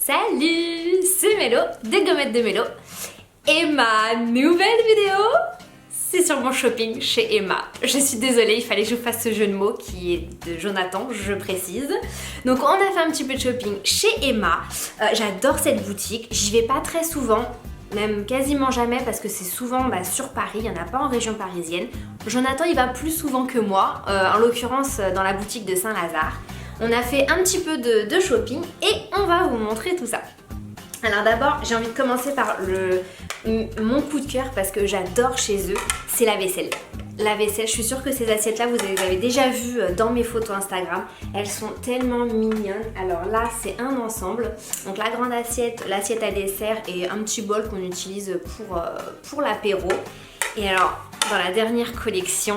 Salut, c'est Mélo, des gommettes de Mélo. Et ma nouvelle vidéo, c'est sur mon shopping chez Emma. Je suis désolée, il fallait que je fasse ce jeu de mots qui est de Jonathan, je précise. Donc on a fait un petit peu de shopping chez Emma. J'adore cette boutique, j'y vais pas très souvent. Même quasiment jamais parce que c'est souvent sur Paris, il n'y en a pas en région parisienne. Jonathan il va plus souvent que moi, en l'occurrence dans la boutique de Saint-Lazare. On a fait un petit peu de shopping et on va vous montrer tout ça. Alors d'abord j'ai envie de commencer par mon coup de cœur parce que j'adore chez eux, c'est la vaisselle. La vaisselle, je suis sûre que ces assiettes là vous les avez déjà vues dans mes photos Instagram. Elles sont tellement mignonnes. Alors là c'est un ensemble. Donc la grande assiette, l'assiette à dessert et un petit bol qu'on utilise pour l'apéro. Et alors dans la dernière collection,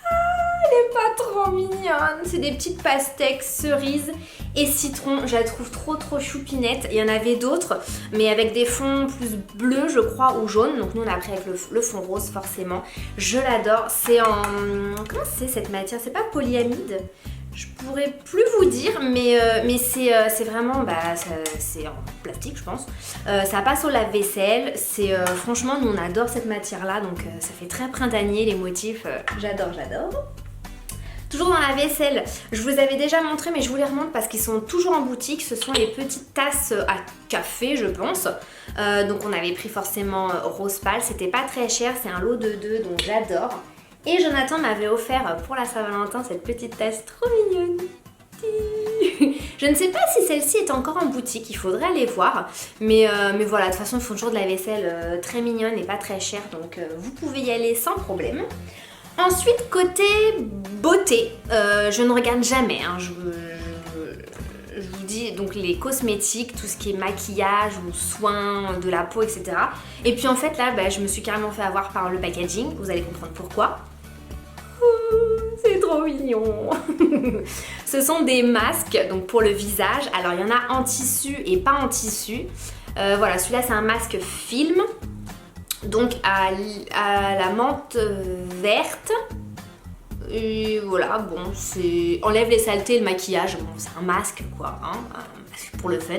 elle est pas trop mignonne. C'est des petites pastèques cerises et citron. Je la trouve trop choupinette. Il y en avait d'autres mais avec des fonds plus bleus je crois ou jaunes. Donc nous on a pris avec le fond rose forcément. Je l'adore. C'est en... Comment c'est cette matière? C'est pas polyamide? Je pourrais plus vous dire mais c'est vraiment... c'est en plastique je pense. Ça passe au lave-vaisselle. Franchement nous on adore cette matière là. Donc ça fait très printanier les motifs. J'adore. Toujours dans la vaisselle, je vous avais déjà montré mais je vous les remontre parce qu'ils sont toujours en boutique. Ce sont les petites tasses à café je pense. Donc on avait pris forcément rose pâle, c'était pas très cher, c'est un lot de 2 donc j'adore. Et Jonathan m'avait offert pour la Saint-Valentin cette petite tasse trop mignonne. Je ne sais pas si celle-ci est encore en boutique, il faudrait aller voir. Mais voilà, de toute façon ils font toujours de la vaisselle très mignonne et pas très chère. Donc vous pouvez y aller sans problème. Ensuite, côté beauté, je ne regarde jamais, hein, je vous dis, donc les cosmétiques, tout ce qui est maquillage ou soins de la peau, etc. Et puis en fait là, je me suis carrément fait avoir par le packaging, vous allez comprendre pourquoi. C'est trop mignon. Ce sont des masques donc pour le visage, alors il y en a en tissu et pas en tissu. Voilà, celui-là c'est un masque film. Donc à la menthe verte. Et voilà, bon, c'est... Enlève les saletés, le maquillage, bon, c'est un masque quoi, hein, un masque pour le fun.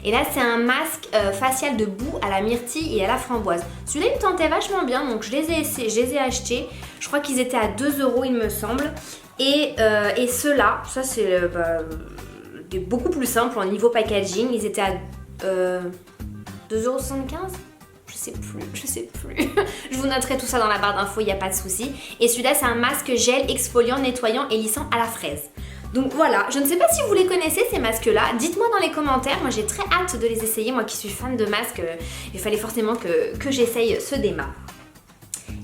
Et là c'est un masque facial de boue à la myrtille et à la framboise. Celui-là il me tentait vachement bien, donc je les ai achetés. Je crois qu'ils étaient à 2 € il me semble. Et ceux-là, ça c'est beaucoup plus simple en niveau packaging. Ils étaient à 2,75 €. Je sais plus. Je vous noterai tout ça dans la barre d'infos, il n'y a pas de souci. Et celui-là, c'est un masque gel exfoliant, nettoyant et lissant à la fraise. Donc voilà, je ne sais pas si vous les connaissez ces masques-là. Dites-moi dans les commentaires, moi j'ai très hâte de les essayer. Moi qui suis fan de masques, il fallait forcément que j'essaye ceux d'Emma.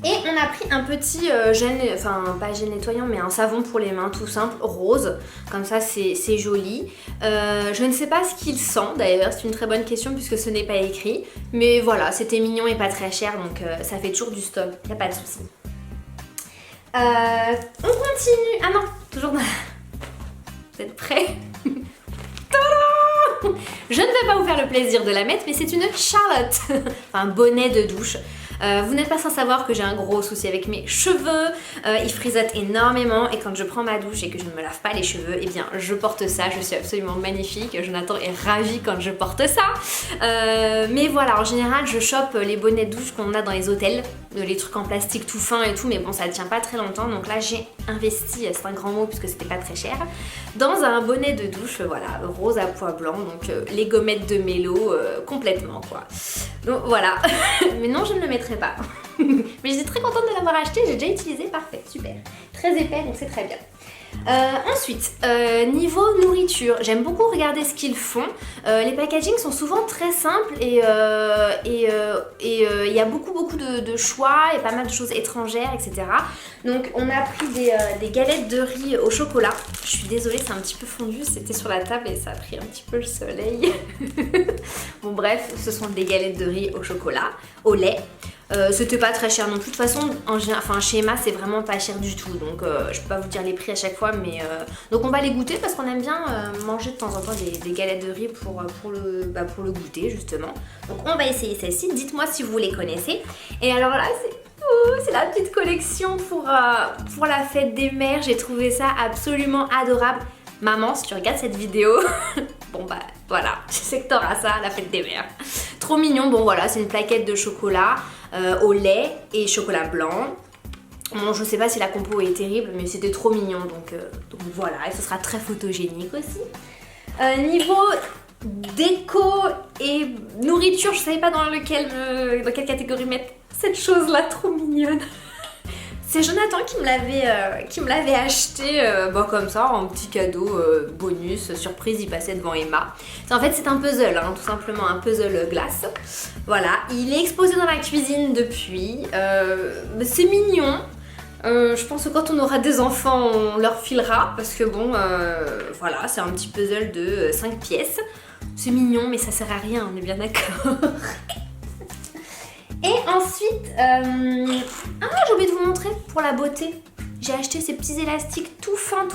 Et on a pris un petit gel, enfin pas gel nettoyant mais un savon pour les mains tout simple, rose, comme ça c'est joli. Je ne sais pas ce qu'il sent d'ailleurs, c'est une très bonne question puisque ce n'est pas écrit. Mais voilà, c'était mignon et pas très cher donc ça fait toujours du stock, y a pas de souci. On continue, ah non, toujours dans... Vous êtes prêts? Je ne vais pas vous faire le plaisir de la mettre mais c'est une Charlotte, enfin un bonnet de douche. Vous n'êtes pas sans savoir que j'ai un gros souci avec mes cheveux, ils frisotent énormément et quand je prends ma douche et que je ne me lave pas les cheveux, eh bien je porte ça, je suis absolument magnifique, Jonathan est ravi quand je porte ça. Mais voilà, en général je chope les bonnets de douche qu'on a dans les hôtels, les trucs en plastique tout fin et tout, mais bon ça tient pas très longtemps, donc là j'ai investi, c'est un grand mot puisque c'était pas très cher, dans un bonnet de douche, voilà, rose à pois blanc, donc les gommettes de Mélo complètement quoi. Donc voilà, mais non je ne le mettrai pas. Mais je suis très contente de l'avoir acheté, j'ai déjà utilisé, parfait, super. Très épais donc c'est très bien. Ensuite, niveau nourriture, j'aime beaucoup regarder ce qu'ils font. Les packagings sont souvent très simples et il y a beaucoup de choix et pas mal de choses étrangères, etc. Donc on a pris des galettes de riz au chocolat. Je suis désolée, c'est un petit peu fondu, c'était sur la table et ça a pris un petit peu le soleil. Bon bref, ce sont des galettes de riz au chocolat, au lait. C'était pas très cher non plus, de toute façon chez Emma c'est vraiment pas cher du tout donc je peux pas vous dire les prix à chaque fois mais donc on va les goûter parce qu'on aime bien manger de temps en temps des galettes de riz pour le goûter justement. Donc on va essayer celle-ci, dites-moi si vous les connaissez. Et alors là c'est la petite collection pour la fête des mères, j'ai trouvé ça absolument adorable. Maman, si tu regardes cette vidéo, Bon bah voilà, je sais que t'auras ça à la fête des mères. Trop mignon, bon voilà, c'est une plaquette de chocolat au lait et chocolat blanc. Bon, je sais pas si la compo est terrible, mais c'était trop mignon, donc voilà, et ce sera très photogénique aussi. Niveau déco et nourriture, je savais pas dans quelle catégorie mettre cette chose-là trop mignonne. C'est Jonathan qui me l'avait acheté comme ça, en petit cadeau bonus, surprise, il passait devant Emma. En fait c'est un puzzle, hein, tout simplement un puzzle glace. Voilà, il est exposé dans la cuisine depuis, c'est mignon. Je pense que quand on aura des enfants, on leur filera parce que bon, voilà, c'est un petit puzzle de 5 pièces. C'est mignon, mais ça sert à rien, on est bien d'accord. Et ensuite, j'ai oublié de vous montrer pour la beauté. J'ai acheté ces petits élastiques tout fins.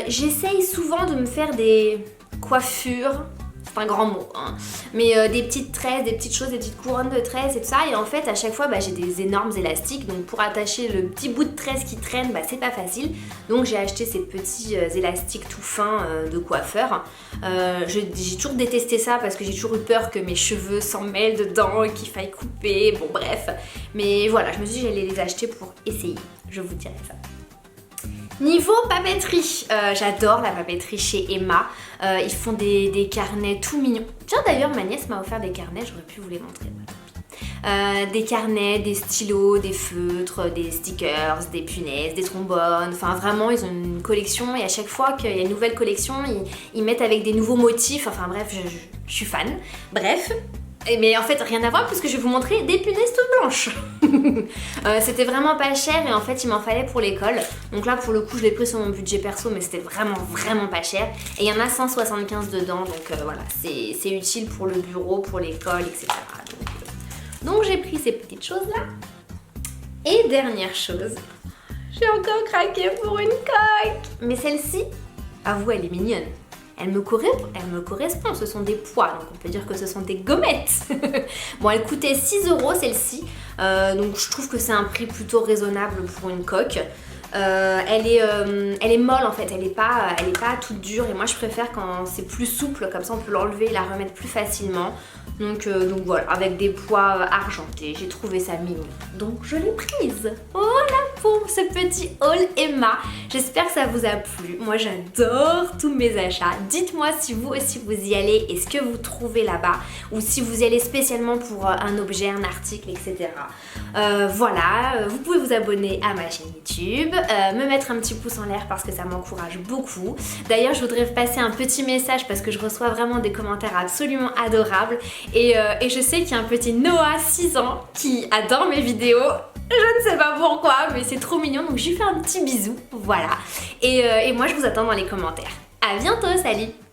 J'essaye souvent de me faire des coiffures. C'est un grand mot, hein. Mais des petites tresses, des petites choses, des petites couronnes de tresses et tout ça. Et en fait, à chaque fois, j'ai des énormes élastiques. Donc pour attacher le petit bout de tresse qui traîne, c'est pas facile. Donc j'ai acheté ces petits élastiques tout fins de coiffeur. J'ai toujours détesté ça parce que j'ai toujours eu peur que mes cheveux s'en mêlent dedans et qu'il faille couper. Bon bref. Mais voilà, je me suis dit que j'allais les acheter pour essayer. Je vous dirai ça. Niveau papeterie, j'adore la papeterie chez Emma. Ils font des carnets tout mignons. Tiens d'ailleurs ma nièce m'a offert des carnets, j'aurais pu vous les montrer. Des carnets, des stylos, des feutres, des stickers, des punaises, des trombones. Enfin vraiment ils ont une collection et à chaque fois qu'il y a une nouvelle collection, ils mettent avec des nouveaux motifs. Enfin bref, je suis fan. Bref. Mais en fait rien à voir parce que je vais vous montrer des punaises toutes blanches. C'était vraiment pas cher et en fait il m'en fallait pour l'école. Donc là pour le coup je l'ai pris sur mon budget perso mais c'était vraiment pas cher. Et il y en a 175 dedans donc voilà c'est utile pour le bureau, pour l'école etc. Donc j'ai pris ces petites choses là. Et dernière chose, j'ai encore craqué pour une coque. Mais celle-ci, avouez elle est mignonne. Elle me correspond, ce sont des poids, donc on peut dire que ce sont des gommettes. Bon, elle coûtait 6 € celle-ci, donc je trouve que c'est un prix plutôt raisonnable pour une coque. Elle est molle en fait, elle est pas toute dure et moi je préfère quand c'est plus souple, comme ça on peut l'enlever et la remettre plus facilement. Donc voilà, avec des pois argentés, j'ai trouvé ça mignon. Donc je l'ai prise. Voilà pour ce petit haul Emma. J'espère que ça vous a plu. Moi j'adore tous mes achats. Dites-moi si vous aussi vous y allez et ce que vous trouvez là-bas. Ou si vous y allez spécialement pour un objet, un article, etc. Voilà, vous pouvez vous abonner à ma chaîne YouTube. Me mettre un petit pouce en l'air parce que ça m'encourage beaucoup. D'ailleurs je voudrais passer un petit message parce que je reçois vraiment des commentaires absolument adorables et je sais qu'il y a un petit Noah 6 ans qui adore mes vidéos. Je ne sais pas pourquoi mais c'est trop mignon donc je lui fais un petit bisou, voilà. Et moi je vous attends dans les commentaires. À bientôt, salut!